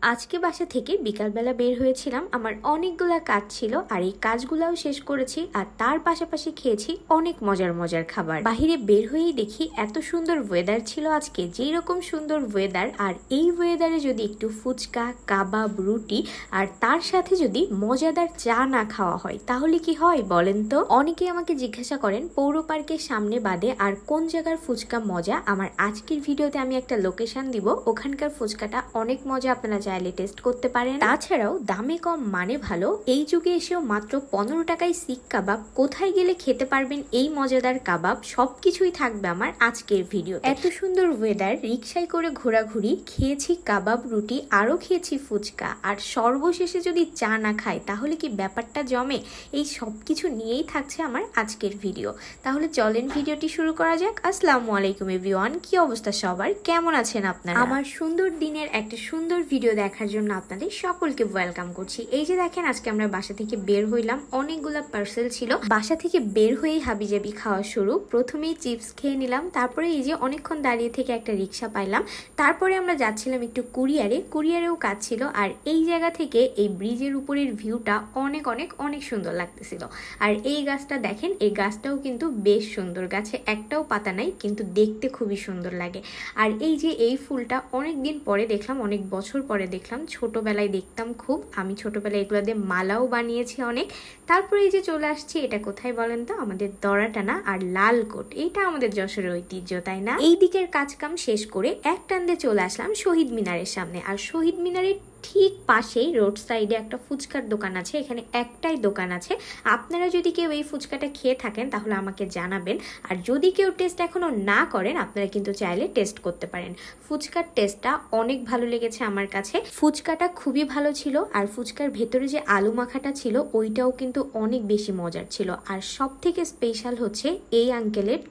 আজকে বাসা থেকে বিকালবেলা বের হয়েছিলাম। আমার অনেকগুলা কাজ ছিল আর এই কাজগুলাও শেষ করেছি, আর তার পাশাপাশি খেয়েছি অনেক মজার মজার খাবার। বাহিরে বের হয়েই দেখি এত সুন্দর ওয়েদার ছিল আজকে, যেই রকম সুন্দর ওয়েদার, আর এই ওয়েদারে যদি একটু ফুচকা, কাবাব, রুটি আর তার সাথে যদি মজাদার চা না খাওয়া হয় তাহলে কি হয় বলেন তো? অনেকেই আমাকে জিজ্ঞাসা করেন পৌর পার্কের সামনে বাদে আর কোন জায়গার ফুচকা মজা। আমার আজকের ভিডিওতে আমি একটা লোকেশন দিব, ওখানকার ফুচকাটা অনেক মজা, আপনারা চাইলে টেস্ট করতে পারেন। তাছাড়াও দামে কম মানে ভালো, এই যুগে এসেও মাত্র 15 টাকায় শিক কাবাব, কোথায় গেলে খেতে পারবেন এই মজাদার কাবাব, সবকিছুই থাকবে আমার আজকের ভিডিও। এত সুন্দর ওয়েদার, রিক্সায় করে ঘোরাঘুরি, খেয়েছি কাবাব, রুটি, আরো খেয়েছি ফুচকা, আর সর্বশেষে যদি চা না খাই তাহলে কি ব্যাপারটা জমে? এই সবকিছু নিয়েই থাকছে আমার আজকের ভিডিও। তাহলে চলেন ভিডিওটি শুরু করা যাক। আসসালামু আলাইকুম এভরিওয়ান, কি অবস্থা সবার, কেমন আছেন আপনারা? আমার সুন্দর দিনের একটা সুন্দর ভিডিও দেখার জন্য আপনাদের সকলকে ওয়েলকাম করছি। এই যে দেখেন, আজকে আমরা বাসা থেকে বের হইলাম, অনেকগুলা পার্সেল ছিল। বাসা থেকে বের হয়েই হাবিজাবি খাওয়া শুরু। প্রথমেই চিপস খেয়ে নিলাম, তারপরে এই যে অনেকক্ষণ দাঁড়িয়ে থেকে একটা রিক্সা পাইলাম, তারপরে আমরা যাচ্ছিলাম একটু কুরিয়ারেও কাজ ছিল। আর এই জায়গা থেকে এই ব্রিজের উপরের ভিউটা অনেক অনেক অনেক সুন্দর লাগতেছিল। আর এই গাছটা দেখেন, এই গাছটাও কিন্তু বেশ সুন্দর, গাছে একটাও পাতা নাই কিন্তু দেখতে খুবই সুন্দর লাগে। আর এই যে এই ফুলটা অনেক দিন পরে দেখলাম, অনেক বছর পরে দেখলাম, ছোটবেলায় দেখতাম খুব, আমি ছোটবেলায় এগুলো দিয়ে মালাও বানিয়েছি অনেক। তারপরে এই যে চলে আসছি, এটা কোথায় বলেন তো? আমাদের দড়াটানা আর লালকোট, এইটা আমাদের যশোরের ঐতিহ্য, তাই না? এই দিকের কাজকাম শেষ করে এক টান্দে চলে আসলাম শহীদ মিনারের সামনে। আর শহীদ মিনারের ঠিক পাশেই রোড সাইডে একটা ফুচকার দোকান আছে, এখানে একটাই দোকান আছে। আপনারা যদি কেউ এই ফুচকাটা খেয়ে থাকেন তাহলে আমাকে জানাবেন, আর যদি কেউ টেস্ট এখনো না করেন আপনারা কিন্তু চাইলে টেস্ট করতে পারেন। ফুচকার টেস্টটা অনেক ভালো লেগেছে আমার কাছে, ফুচকাটা খুবই ভালো ছিল। আর ফুচকার ভেতরে যে আলু মাখাটা ছিল ওইটাও কিন্তু অনেক বেশি মজার ছিল। আর সব থেকে স্পেশাল হচ্ছে এই আঙ্কেলের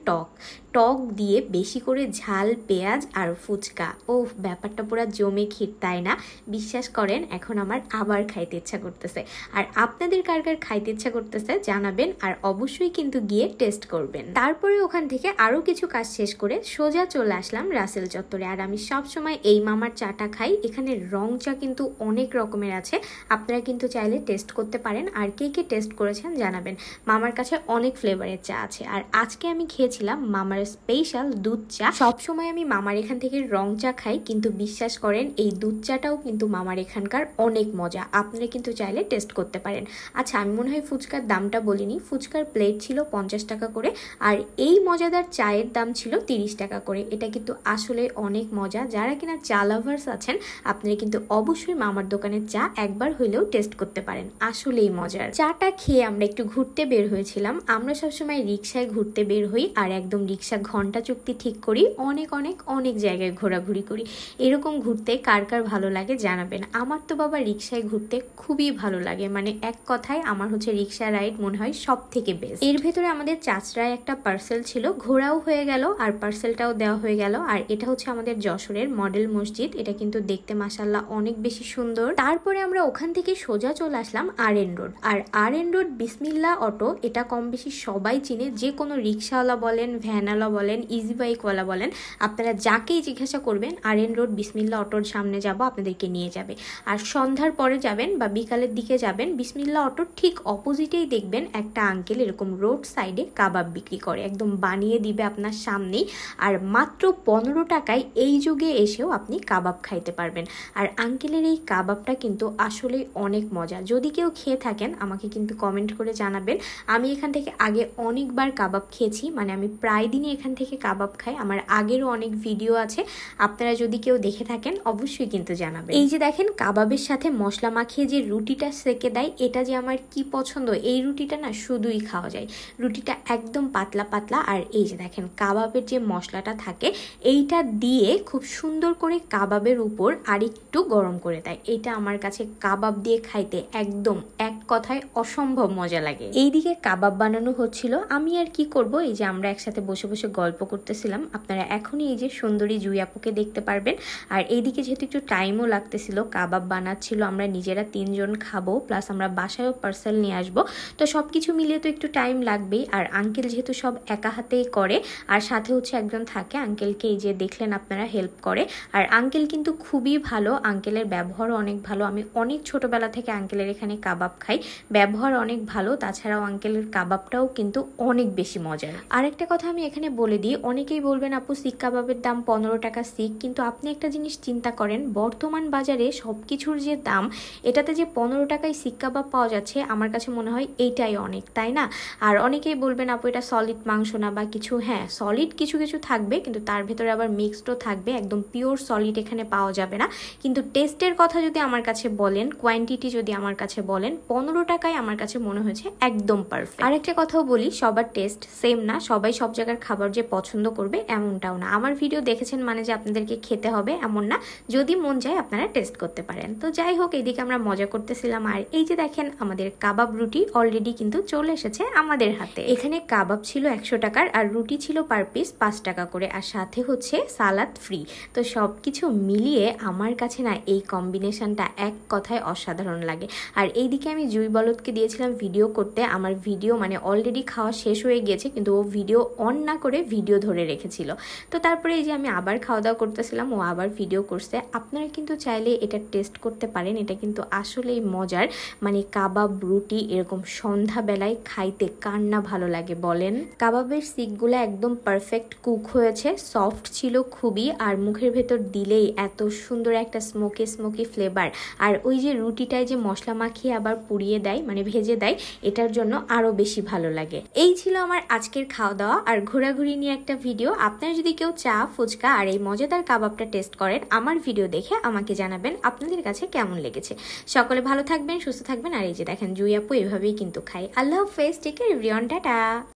টক দিয়ে বেশি করে ঝাল, পেঁয়াজ আর ফুচকা, ও ব্যাপারটা পুরো জমে ক্ষীর, তাই না? বিশ্বাস করেন এখন আমার আবার খাইতে ইচ্ছা করতেছে। আর আপনাদের কার কার খাইতে ইচ্ছা করতেছে জানাবেন, আর অবশ্যই কিন্তু গিয়ে টেস্ট করবেন। তারপরে ওখান থেকে আরো কিছু কাজ শেষ করে সোজা চলে আসলাম রাসেল চত্বরে। আর আমি সব সময় এই মামার চাটা খাই, এখানে রং চা কিন্তু অনেক রকমের আছে, আপনারা কিন্তু চাইলে টেস্ট করতে পারেন। আর কে কে টেস্ট করেছেন জানাবেন, মামার কাছে অনেক ফ্লেভারের চা আছে। আর আজকে আমি খেয়েছিলাম মামার স্পেশাল দুধ চা। সবসময় আমি মামার এখান থেকে রং চা খাই, কিন্তু বিশ্বাস করেন এই দুধ চাটাও কিন্তু মামার এখানকার অনেক মজা, আপনারা কিন্তু চাইলে টেস্ট করতে পারেন। আচ্ছা, আমি মনে হয় ফুচকার দামটা বলিনি, ফুচকার প্লেট ছিল 50 টাকা করে, আর এই মজাদার চায়ের দাম ছিল 30 টাকা করে। এটা কিন্তু আসলে অনেক মজা, যারা কিনা চা লাভার্স আছেন আপনারা কিন্তু অবশ্যই মামার দোকানের চা একবার হইলেও টেস্ট করতে পারেন, আসলেই মজার। চাটা খেয়ে আমরা একটু ঘুরতে বের হয়েছিলাম। আমরা সবসময় রিক্সায় ঘুরতে বের হই, আর একদম রিক্সা ঘন্টা চুক্তি ঠিক করি, অনেক অনেক অনেক জায়গায় ঘোরাঘুরি করি। এরকম ঘুরতে কার কার ভালো লাগে জানাবেন। আমার তো বাবা রিক্সায় ঘুরতে খুবই ভালো লাগে, মানে এক কথায় আমার হচ্ছে রিক্সা রাইড মনে হয় সব থেকে বেস্ট। এর ভেতরে আমাদের চাচড়ায় একটা পার্সেল ছিল, ঘোরাও হয়ে গেল আর পার্সেলটাও দেওয়া হয়ে গেল। আর এটা হচ্ছে আমাদের যশোরের মডেল মসজিদ, এটা কিন্তু দেখতে মাশাআল্লাহ অনেক বেশি সুন্দর। তারপরে আমরা ওখান থেকে সোজা চলে আসলাম RN রোড। আর RN রোড বিসমিল্লাহ অটো, এটা কম বেশি সবাই চিনে, যে কোনো রিক্সাওয়ালা বলেন, ভ্যানওয়ালা বলেন, ইজি বাইকওয়ালা বলেন, আপনারা যাকেই জিজ্ঞাসা করবেন RN রোড বিসমিল্লাহ অটোর সামনে যাব, আপনাদেরকে নিয়ে যাবে। আর সন্ধ্যার পরে যাবেন বা বিকালের দিকে যাবেন, বিসমিল্লাহ অটোর ঠিক অপোজিটেই দেখবেন একটা আঙ্কেল এরকম রোড সাইডে কাবাব বিক্রি করে, একদম বানিয়ে দিবে আপনার সামনেই। আর মাত্র 15 টাকায় এই যুগে এসেও আপনি কাবাব খাইতে পারবেন। আর আঙ্কেলের এই কাবাবটা কিন্তু আসলে অনেক মজা, যদি কেউ খেয়ে থাকেন আমাকে কিন্তু কমেন্ট করে জানাবেন। আমি এখান থেকে আগে অনেকবার কাবাব খেয়েছি, মানে আমি প্রায় দিনই এখান থেকে কাবাব খাই, আমার আগেরও অনেক ভিডিও আছে, আপনারা যদি কেউ দেখে থাকেন অবশ্যই কিন্তু জানাবেন। এই যে দেখেন কাবাবের সাথে মশলা মাখিয়ে যে রুটিটা সেকে দেয়, এটা যে আমার কি পছন্দ, এই রুটিটা না শুধুই খাওয়া যায়, রুটিটা একদম পাতলা পাতলা। আর এই যে দেখেন কাবাবের যে মশলাটা থাকে এইটা দিয়ে খুব সুন্দর করে কাবাবের উপর আরেকটু গরম করে দেয়, এটা আমার কাছে কাবাব দিয়ে খাইতে একদম এক কথায় অসম্ভব মজা লাগে। এইদিকে কাবাব বানানো হচ্ছিল, আমি আর কি করব, এই যে আমরা একসাথে বসে বসে বসে গল্প করতেছিলাম। আপনারা এখনই এই যে সুন্দরী জুই আপুকে দেখতে পারবেন। আর এইদিকে যেহেতু একটু টাইমও লাগতেছিল, কাবাব বানাচ্ছিল, আমরা নিজেরা 3 জন খাবো, প্লাস আমরা বাসায়ও পার্সেল নিয়ে আসবো, তো সব কিছু মিলিয়ে তো একটু টাইম লাগবেই। আর আঙ্কেল যেহেতু সব একা হাতেই করে, আর সাথে হচ্ছে একজন থাকে, আঙ্কেলকে এই যে দেখলেন আপনারা হেল্প করে। আর আঙ্কেল কিন্তু খুবই ভালো, আঙ্কেলের ব্যবহারও অনেক ভালো। আমি অনেক ছোটবেলা থেকে আঙ্কেলের এখানে কাবাব খাই, ব্যবহার অনেক ভালো। তাছাড়াও আঙ্কেলের কাবাবটাও কিন্তু অনেক বেশি মজার। আর একটা কথা আমি এখানে বলে দিই, অনেকেই বলবেন আপু শিক কাবাবের দাম 15 টাকা শিক, কিন্তু আপনি একটা জিনিস চিন্তা করেন, বর্তমান বাজারে সব কিছুর যে দাম, এটাতে যে 15 টাকায় শিক কাবাব পাওয়া যাচ্ছে, আমার কাছে মনে হয় এইটাই অনেক, তাই না? আর অনেকেই বলবেন আপু এটা সলিড মাংস না বা কিছু, হ্যাঁ সলিড কিছু কিছু থাকবে, কিন্তু তার ভেতরে আবার মিক্সডও থাকবে, একদম পিওর সলিড এখানে পাওয়া যাবে না। কিন্তু টেস্টের কথা যদি আমার কাছে বলেন, কোয়ান্টিটি যদি আমার কাছে বলেন, 15 টাকায় আমার কাছে মনে হয়েছে একদম পারফেক্ট। আর একটা কথাও বলি, সবার টেস্ট সেম না, সবাই সব জায়গার খাবার যে পছন্দ করবে এমনটাও না। আমার ভিডিও দেখেছেন মানে যে আপনাদেরকে খেতে হবে এমন না, যদি মন চায় আপনারা টেস্ট করতে পারেন। তো যাই হোক, এইদিকে আমরা মজা করতেছিলাম। আর এই যে দেখেন আমাদের কাবাব রুটি অলরেডি কিন্তু চলে এসেছে আমাদের হাতে। এখানে কাবাব ছিল 100 টাকার, আর রুটি ছিল পার পিস 5 টাকা করে, আর সাথে হচ্ছে সালাদ ফ্রি। তো সবকিছু মিলিয়ে আমার কাছে না এই কম্বিনেশনটা এক কথায় অসাধারণ লাগে। আর এইদিকে আমি জুই বলদকে দিয়েছিলাম ভিডিও করতে, আমার ভিডিও মানে অলরেডি খাওয়া শেষ হয়ে গিয়েছে, কিন্তু ও ভিডিও অন না করে ভিডিও ধরে রেখেছিল। তো তারপরে এই যে আমি আবার খাওয়া দাওয়া করতেছিলাম, ও আবার ভিডিও করছে। আপনারা কিন্তু চাইলে এটা টেস্ট করতে পারেন, এটা কিন্তু আসলেই মজার। মানে কাবাব রুটি এরকম সন্ধ্যাবেলায় খাইতে কার না ভালো লাগে বলেন? কাবাবের শিকগুলো একদম পারফেক্ট কুক হয়েছে, সফট ছিল খুবই, আর মুখের ভেতর দিলেই এত সুন্দর একটা স্মোকি স্মোকি ফ্লেভার। আর ওই যে রুটিটায় যে মশলা মাখিয়ে আবার পুড়িয়ে দেয়, মানে ভেজে দেয়, এটার জন্য আরো বেশি ভালো লাগে। এই ছিল আমার আজকের খাওয়া দাওয়া আর ঘোরাঘুরি নিয়ে একটা ভিডিও। আপনারা যদি কেউ চা, ফুচকা আর এই মজাদার কাবাবটা টেস্ট করেন, আমার ভিডিও দেখে আমাকে জানাবেন আপনাদের কাছে কেমন লেগেছে। সকলে ভালো থাকবেন, সুস্থ থাকবেন। আর এই যে দেখেন জুই আপু এভাবেই কিন্তু খাই। আল্লাহ হাফেজ, টেক কেয়ার এভরিওয়ান, টাটা।